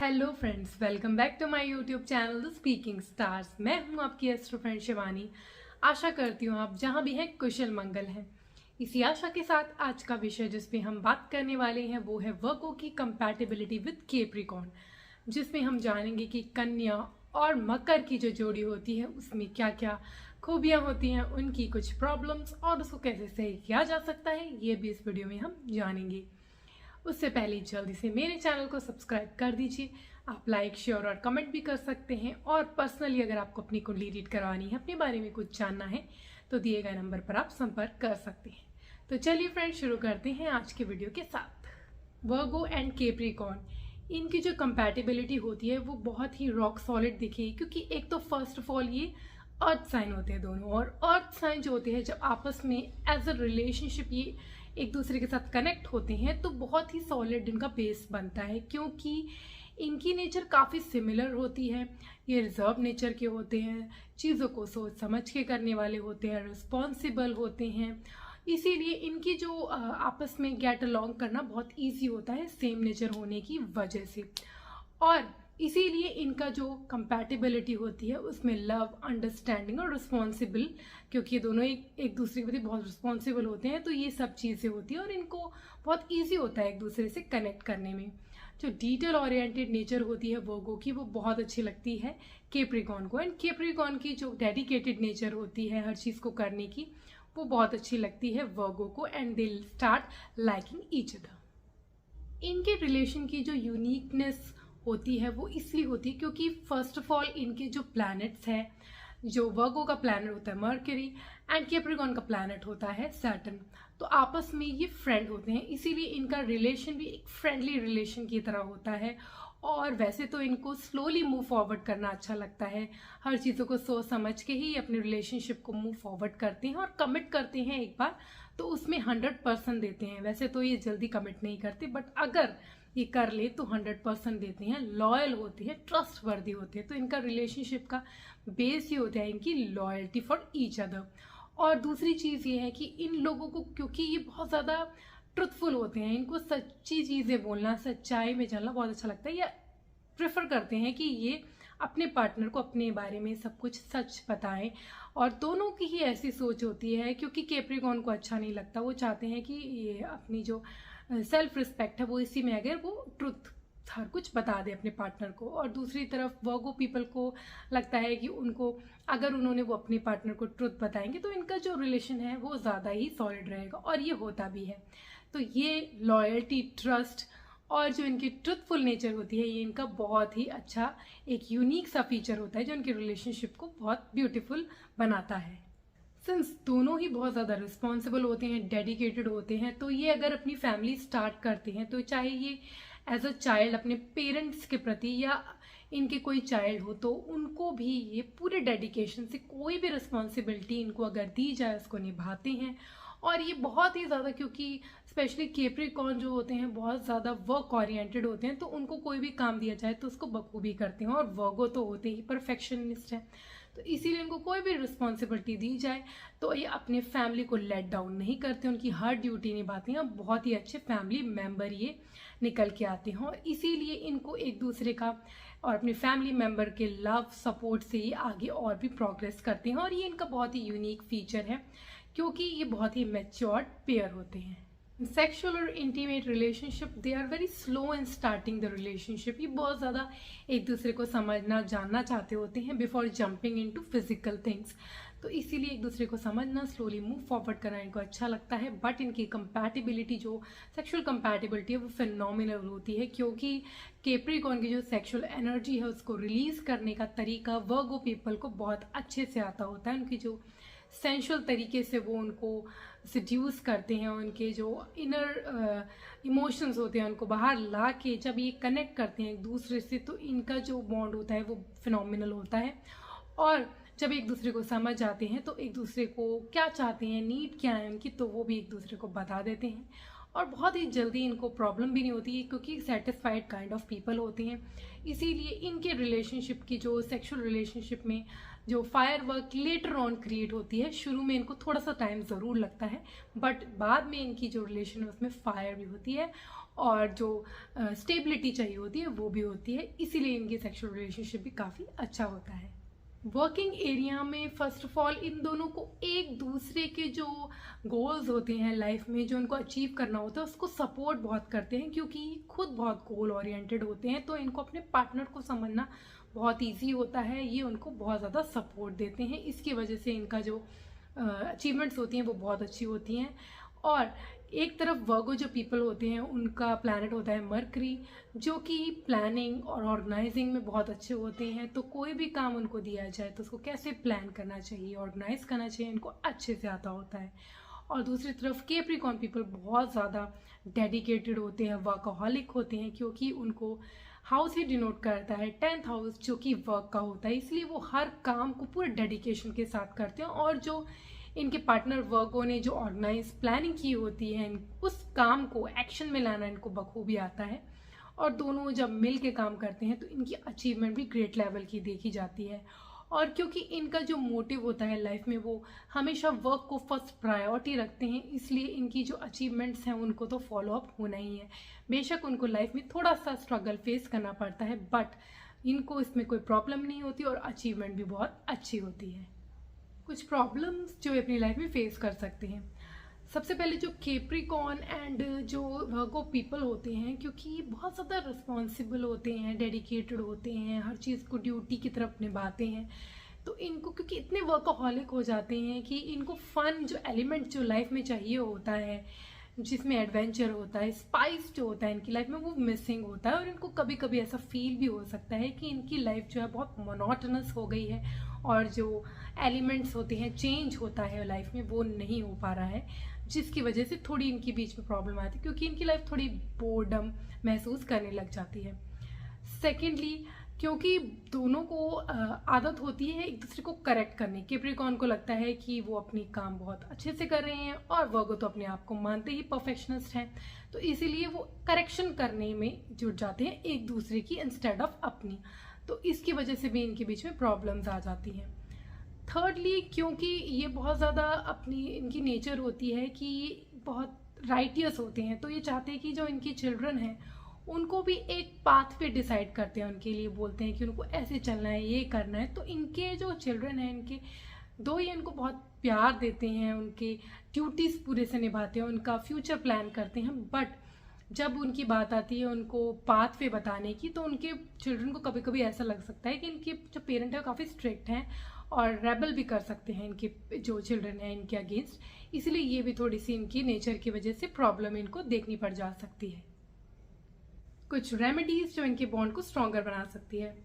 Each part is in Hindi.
Hello friends, welcome back to my YouTube channel the speaking stars. मैं हूं आपकी एस्ट्रो फ्रेंड शिवानी। आशा करती हूं आप जहां भी हैं कुशल मंगल हैं। इसी आशा के साथ आज का विषय जिस पे हम बात करने वाले हैं वो है वर्गो की कंपैटिबिलिटी विद कैप्रिकॉर्न, जिसमें हम जानेंगे कि कन्या और मकर की जो जोड़ी होती है उसमें क्या क्या खूबियाँ होती हैं, उनकी कुछ प्रॉब्लम्स और उसको कैसे सही किया जा सकता है, ये भी इस वीडियो में हम जानेंगे। उससे पहले जल्दी से मेरे चैनल को सब्सक्राइब कर दीजिए। आप लाइक, शेयर और कमेंट भी कर सकते हैं। और पर्सनली अगर आपको अपनी कुंडली रीड करवानी है, अपने बारे में कुछ जानना है, तो दिए गए नंबर पर आप संपर्क कर सकते हैं। तो चलिए फ्रेंड्स, शुरू करते हैं आज के वीडियो के साथ। वर्गो एंड कैप्रिकॉर्न, इनकी जो कंपैटिबिलिटी होती है वो बहुत ही रॉक सॉलिड दिखेगी, क्योंकि एक तो फर्स्ट ऑफ ऑल ये अर्थ साइन होते हैं दोनों, और अर्थ साइन जो होते हैं जब आपस में एज अ रिलेशनशिप ये एक दूसरे के साथ कनेक्ट होते हैं तो बहुत ही सॉलिड इनका बेस बनता है, क्योंकि इनकी नेचर काफ़ी सिमिलर होती है। ये रिजर्व नेचर के होते हैं, चीज़ों को सोच समझ के करने वाले होते हैं, रिस्पॉन्सिबल होते हैं। इसीलिए इनकी जो आपस में गेट अलॉन्ग करना बहुत ईजी होता है, सेम नेचर होने की वजह से। और इसीलिए इनका जो कंपैटिबिलिटी होती है उसमें लव, अंडरस्टैंडिंग और रिस्पॉन्सिबल, क्योंकि ये दोनों एक दूसरे के प्रति बहुत रिस्पॉन्सिबल होते हैं, तो ये सब चीज़ें होती हैं और इनको बहुत इजी होता है एक दूसरे से कनेक्ट करने में। जो डिटेल ओरिएंटेड नेचर होती है वर्गो की, वो बहुत अच्छी लगती है कैप्रिकॉर्न को। एंड कैप्रिकॉर्न की जो डेडिकेटेड नेचर होती है हर चीज़ को करने की, वो बहुत अच्छी लगती है वर्गो को। And they start liking each other. इनके रिलेशन की जो यूनिकनेस होती है वो इसलिए होती है क्योंकि फर्स्ट ऑफ ऑल इनके जो प्लैनेट्स हैं, जो वर्गो का प्लैनेट होता है मर्करी एंड कैप्रिकॉर्न का प्लैनेट होता है सैटर्न, तो आपस में ये फ्रेंड होते हैं। इसीलिए इनका रिलेशन भी एक फ्रेंडली रिलेशन की तरह होता है। और वैसे तो इनको स्लोली मूव फॉरवर्ड करना अच्छा लगता है, हर चीज़ों को सोच समझ के ही अपने रिलेशनशिप को मूव फॉरवर्ड करते हैं और कमिट करते हैं एक बार तो उसमें 100% देते हैं। वैसे तो ये जल्दी कमिट नहीं करते, बट अगर ये कर ले तो 100% देते हैं। लॉयल होते हैं, ट्रस्ट वर्दी होते हैं। तो इनका रिलेशनशिप का बेस ही होता है इनकी लॉयल्टी फॉर ईच अदर। और दूसरी चीज़ ये है कि इन लोगों को, क्योंकि ये बहुत ज़्यादा ट्रुथफुल होते हैं, इनको सच्ची चीज़ें बोलना, सच्चाई में चलना बहुत अच्छा लगता है, या प्रेफर करते हैं कि ये अपने पार्टनर को अपने बारे में सब कुछ सच बताएं। और दोनों की ही ऐसी सोच होती है, क्योंकि कैप्रिकॉर्न को अच्छा नहीं लगता, वो चाहते हैं कि ये अपनी जो सेल्फ रिस्पेक्ट है वो इसी में, अगर वो ट्रुथ हर कुछ बता दे अपने पार्टनर को। और दूसरी तरफ वर्गो पीपल को लगता है कि उनको, अगर उन्होंने वो अपने पार्टनर को ट्रुथ बताएंगे तो इनका जो रिलेशन है वो ज़्यादा ही सॉलिड रहेगा, और ये होता भी है। तो ये लॉयल्टी, ट्रस्ट और जो इनकी ट्रुथफुल नेचर होती है, ये इनका बहुत ही अच्छा एक यूनिक सा फीचर होता है जो इनके रिलेशनशिप को बहुत ब्यूटीफुल बनाता है। सिंस दोनों ही बहुत ज़्यादा रिस्पॉन्सिबल होते हैं, डेडिकेटेड होते हैं, तो ये अगर अपनी फैमिली स्टार्ट करते हैं तो चाहे ये एज अ चाइल्ड अपने पेरेंट्स के प्रति या इनके कोई चाइल्ड हो, तो उनको भी ये पूरे डेडिकेशन से कोई भी रिस्पॉन्सिबिलिटी इनको अगर दी जाए उसको निभाते हैं। और ये बहुत ही ज़्यादा, क्योंकि स्पेशली कैप्रिकॉर्न जो होते हैं बहुत ज़्यादा वर्क ओरिएंटेड होते हैं, तो उनको कोई भी काम दिया जाए तो उसको बखूबी करते हैं। और वर्गो तो होते ही परफेक्शनिस्ट हैं, तो इसीलिए इनको कोई भी रिस्पॉन्सिबिलिटी दी जाए तो ये अपने फैमिली को लेट डाउन नहीं करते, उनकी हर ड्यूटी निभाते हैं। बहुत ही अच्छे फैमिली मेम्बर ये निकल के आते हैं, और इसीलिए इनको एक दूसरे का और अपने फैमिली मेम्बर के लव सपोर्ट से ही आगे और भी प्रोग्रेस करते हैं। और ये इनका बहुत ही यूनिक फीचर है, क्योंकि ये बहुत ही मैच्योर्ड पेयर होते हैं। सेक्सुअल और intimate relationship, they are very slow in starting the relationship. ये बहुत ज़्यादा एक दूसरे को समझना, जानना चाहते होते हैं before jumping into physical things. तो इसीलिए एक दूसरे को समझना, स्लोली मूव फॉरवर्ड करना इनको अच्छा लगता है। बट इनकी कंपैटिबिलिटी, जो सेक्सुअल कंपैटिबिलिटी है, वो फिनोमिनल होती है, क्योंकि कैप्रिकॉर्न की जो सेक्सुअल एनर्जी है उसको रिलीज़ करने का तरीका वर्गो पीपल को बहुत अच्छे से आता होता है। उनकी जो सेंशुअल तरीके से वो उनको सिड्यूस करते हैं, उनके जो इनर इमोशंस होते हैं उनको बाहर ला के जब ये कनेक्ट करते हैं एक दूसरे से, तो इनका जो बॉन्ड होता है वो फिनोमिनल होता है। और जब एक दूसरे को समझ जाते हैं तो एक दूसरे को क्या चाहते हैं, नीड क्या है उनकी, तो वो भी एक दूसरे को बता देते हैं। और बहुत ही जल्दी इनको प्रॉब्लम भी नहीं होती है, क्योंकि सेटिस्फाइड काइंड ऑफ पीपल होते हैं। इसीलिए इनके रिलेशनशिप की, जो सेक्सुअल रिलेशनशिप में जो fire work later on create होती है, शुरू में इनको थोड़ा सा टाइम ज़रूर लगता है, बट बाद में इनकी जो रिलेशन है उसमें फायर भी होती है। और जो स्टेबिलिटी चाहिए होती है वो भी होती है, इसीलिए इनकी सेक्सुअल रिलेशनशिप भी काफ़ी अच्छा होता है। वर्किंग एरिया में फर्स्ट ऑफ ऑल इन दोनों को एक दूसरे के जो गोल्स होते हैं लाइफ में, जो उनको अचीव करना होता है, उसको सपोर्ट बहुत करते हैं, क्योंकि खुद बहुत गोल ओरिएंटेड होते हैं। तो इनको अपने पार्टनर को समझना बहुत इजी होता है, ये उनको बहुत ज़्यादा सपोर्ट देते हैं। इसकी वजह से इनका जो अचीवमेंट्स होती हैं वो बहुत अच्छी होती हैं। और एक तरफ वर्गो जो पीपल होते हैं उनका प्लैनेट होता है मरकरी, जो कि प्लानिंग और ऑर्गेनाइजिंग में बहुत अच्छे होते हैं। तो कोई भी काम उनको दिया जाए तो उसको कैसे प्लान करना चाहिए, ऑर्गेनाइज करना चाहिए, इनको अच्छे से आता होता है। और दूसरी तरफ कैप्रिकॉर्न पीपल बहुत ज़्यादा डेडिकेटेड होते हैं, वर्कaholic होते हैं, क्योंकि उनको हाउस ही डिनोट करता है 10th हाउस, जो कि वर्क का होता है, इसलिए वो हर काम को पूरे डेडिकेशन के साथ करते हैं। और जो इनके पार्टनर वर्गो ने जो ऑर्गेनाइज प्लानिंग की होती है, उस काम को एक्शन में लाना इनको बखूबी आता है। और दोनों जब मिल के काम करते हैं तो इनकी अचीवमेंट भी ग्रेट लेवल की देखी जाती है। और क्योंकि इनका जो मोटिव होता है लाइफ में, वो हमेशा वर्क को फर्स्ट प्रायोरिटी रखते हैं, इसलिए इनकी जो अचीवमेंट्स हैं उनको तो फॉलो अप होना ही है। बेशक उनको लाइफ में थोड़ा सा स्ट्रगल फेस करना पड़ता है, बट इनको इसमें कोई प्रॉब्लम नहीं होती और अचीवमेंट भी बहुत अच्छी होती है। कुछ प्रॉब्लम्स जो अपनी लाइफ में फेस कर सकते हैं, सबसे पहले जो कैप्रिकॉर्न एंड जो वर्गो पीपल होते हैं, क्योंकि बहुत ज़्यादा रिस्पॉन्सिबल होते हैं, डेडिकेटेड होते हैं, हर चीज़ को ड्यूटी की तरफ निभाते हैं, तो इनको क्योंकि इतने वर्कaholic हो जाते हैं कि इनको फन जो एलिमेंट जो लाइफ में चाहिए होता है, जिसमें एडवेंचर होता है, स्पाइस जो होता है इनकी लाइफ में, वो मिसिंग होता है। और इनको कभी कभी ऐसा फील भी हो सकता है कि इनकी लाइफ जो है बहुत मोनोटोनस हो गई है और जो एलिमेंट्स होते हैं, चेंज होता है लाइफ में, वो नहीं हो पा रहा है, जिसकी वजह से थोड़ी इनके बीच में प्रॉब्लम आती है, क्योंकि इनकी लाइफ थोड़ी बोर्डम महसूस करने लग जाती है। सेकेंडली, क्योंकि दोनों को आदत होती है एक दूसरे को करेक्ट करने की। कैप्रिकॉर्न को लगता है कि वो अपनी काम बहुत अच्छे से कर रहे हैं और वर्गो तो अपने आप को मानते ही परफेक्शनिस्ट हैं, तो इसीलिए वो करेक्शन करने में जुट जाते हैं एक दूसरे की इंस्टेड ऑफ अपनी। तो इसकी वजह से भी इनके बीच में प्रॉब्लम्स आ जाती हैं। थर्डली, क्योंकि ये बहुत ज़्यादा अपनी इनकी नेचर होती है कि बहुत राइटियस होते हैं, तो ये चाहते हैं कि जो इनकी चिल्ड्रन हैं उनको भी एक पाथ पे डिसाइड करते हैं, उनके लिए बोलते हैं कि उनको ऐसे चलना है, ये करना है। तो इनके जो चिल्ड्रन हैं, इनके दो ये इनको बहुत प्यार देते हैं, उनके ड्यूटीज़ पूरे से निभाते हैं, उनका फ्यूचर प्लान करते हैं, बट जब उनकी बात आती है उनको पाथ पे बताने की, तो उनके चिल्ड्रन को कभी कभी ऐसा लग सकता है कि इनके जो पेरेंट है वो काफ़ी स्ट्रिक्ट हैं और रेबल भी कर सकते हैं इनके जो चिल्ड्रन हैं इनके अगेंस्ट। इसलिए ये भी थोड़ी सी इनकी नेचर की वजह से प्रॉब्लम इनको देखनी पड़ जा सकती है। कुछ रेमेडीज जो इनके बॉन्ड को स्ट्रॉन्गर बना सकती है।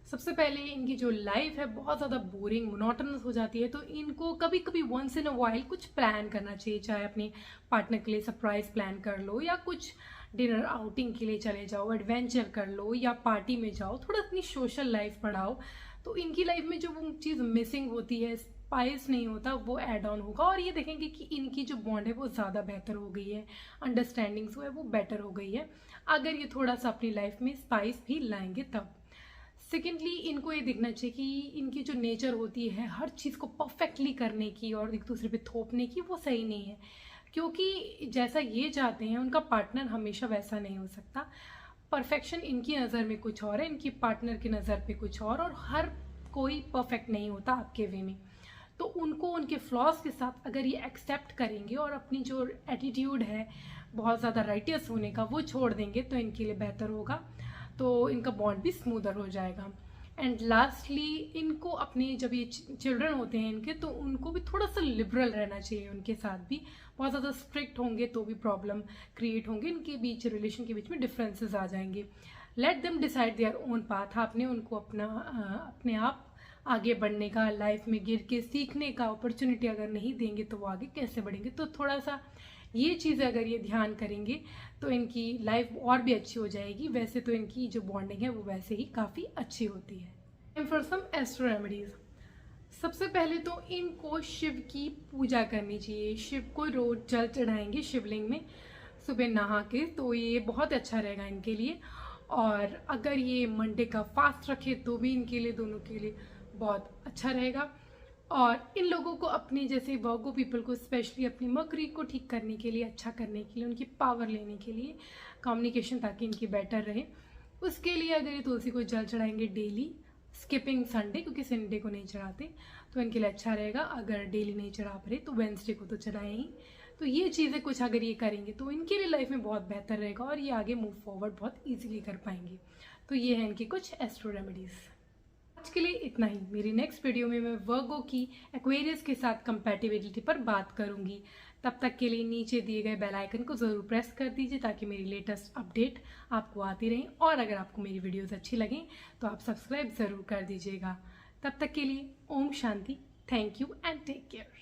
सबसे पहले, इनकी जो लाइफ है बहुत ज़्यादा बोरिंग मोनोटोनस हो जाती है, तो इनको कभी कभी वंस इन अ वाइल कुछ प्लान करना चाहिए। चाहे अपने पार्टनर के लिए सरप्राइज प्लान कर लो, या कुछ डिनर आउटिंग के लिए चले जाओ, एडवेंचर कर लो, या पार्टी में जाओ, थोड़ा अपनी सोशल लाइफ बढ़ाओ। तो इनकी लाइफ में जो वो चीज़ मिसिंग होती है, स्पाइस नहीं होता, वो ऐड ऑन होगा। और ये देखेंगे कि इनकी जो बॉन्ड है वो ज़्यादा बेहतर हो गई है, अंडरस्टैंडिंग जो है वो बेटर हो गई है, अगर ये थोड़ा सा अपनी लाइफ में स्पाइस भी लाएंगे तब। सेकेंडली, इनको ये देखना चाहिए कि इनकी जो नेचर होती है हर चीज़ को परफेक्टली करने की और एक दूसरे पे थोपने की, वो सही नहीं है, क्योंकि जैसा ये चाहते हैं उनका पार्टनर हमेशा वैसा नहीं हो सकता। परफेक्शन इनकी नज़र में कुछ और है, इनकी पार्टनर की नज़र पे कुछ और हर कोई परफेक्ट नहीं होता आपके वे में। तो उनको उनके फ्लॉज के साथ अगर ये एक्सेप्ट करेंगे और अपनी जो एटीट्यूड है बहुत ज़्यादा राइटियस होने का वो छोड़ देंगे, तो इनके लिए बेहतर होगा, तो इनका बॉन्ड भी स्मूदर हो जाएगा। एंड लास्टली, इनको अपने जब ये चिल्ड्रन होते हैं इनके, तो उनको भी थोड़ा सा लिबरल रहना चाहिए, उनके साथ भी बहुत ज़्यादा स्ट्रिक्ट होंगे तो भी प्रॉब्लम क्रिएट होंगे, इनके बीच रिलेशन के बीच में डिफरेंसेस आ जाएंगे। Let them decide their own path. आपने उनको अपने आप आगे बढ़ने का, लाइफ में गिर के सीखने का अपॉर्चुनिटी अगर नहीं देंगे तो वो आगे कैसे बढ़ेंगे। तो थोड़ा सा ये चीज़ें अगर ये ध्यान करेंगे तो इनकी लाइफ और भी अच्छी हो जाएगी। वैसे तो इनकी जो बॉन्डिंग है वो वैसे ही काफ़ी अच्छी होती है। फॉर सम एस्ट्रो रेमेडीज, सबसे पहले तो इनको शिव की पूजा करनी चाहिए। शिव को रोज जल चढ़ाएंगे शिवलिंग में सुबह नहा के, तो ये बहुत अच्छा रहेगा इनके लिए। और अगर ये मंडे का फास्ट रखे तो भी इनके लिए, दोनों के लिए बहुत अच्छा रहेगा। और इन लोगों को अपने जैसे वर्गो पीपल को स्पेशली अपनी मर्करी को ठीक करने के लिए, अच्छा करने के लिए, उनकी पावर लेने के लिए, कम्युनिकेशन ताकि इनकी बेटर रहे, उसके लिए अगर ये तुलसी को जल चढ़ाएंगे डेली, स्किपिंग संडे, क्योंकि संडे को नहीं चढ़ाते तो इनके लिए अच्छा रहेगा। अगर डेली नहीं चढ़ा पा रहे तो वेंसडे को तो चढ़ाएं ही। तो ये चीज़ें कुछ अगर ये करेंगे तो इनके लिए लाइफ में बहुत बेहतर रहेगा और ये आगे मूव फॉरवर्ड बहुत ईजिली कर पाएंगे। तो ये है इनकी कुछ एस्ट्रो रेमेडीज़। आज के लिए इतना ही। मेरी नेक्स्ट वीडियो में मैं वर्गो की एक्वेरियस के साथ कंपैटिबिलिटी पर बात करूंगी। तब तक के लिए नीचे दिए गए बेल आइकन को ज़रूर प्रेस कर दीजिए ताकि मेरी लेटेस्ट अपडेट आपको आती रहे, और अगर आपको मेरी वीडियोस अच्छी लगें तो आप सब्सक्राइब ज़रूर कर दीजिएगा। तब तक के लिए ओम शांति, thank you and take care.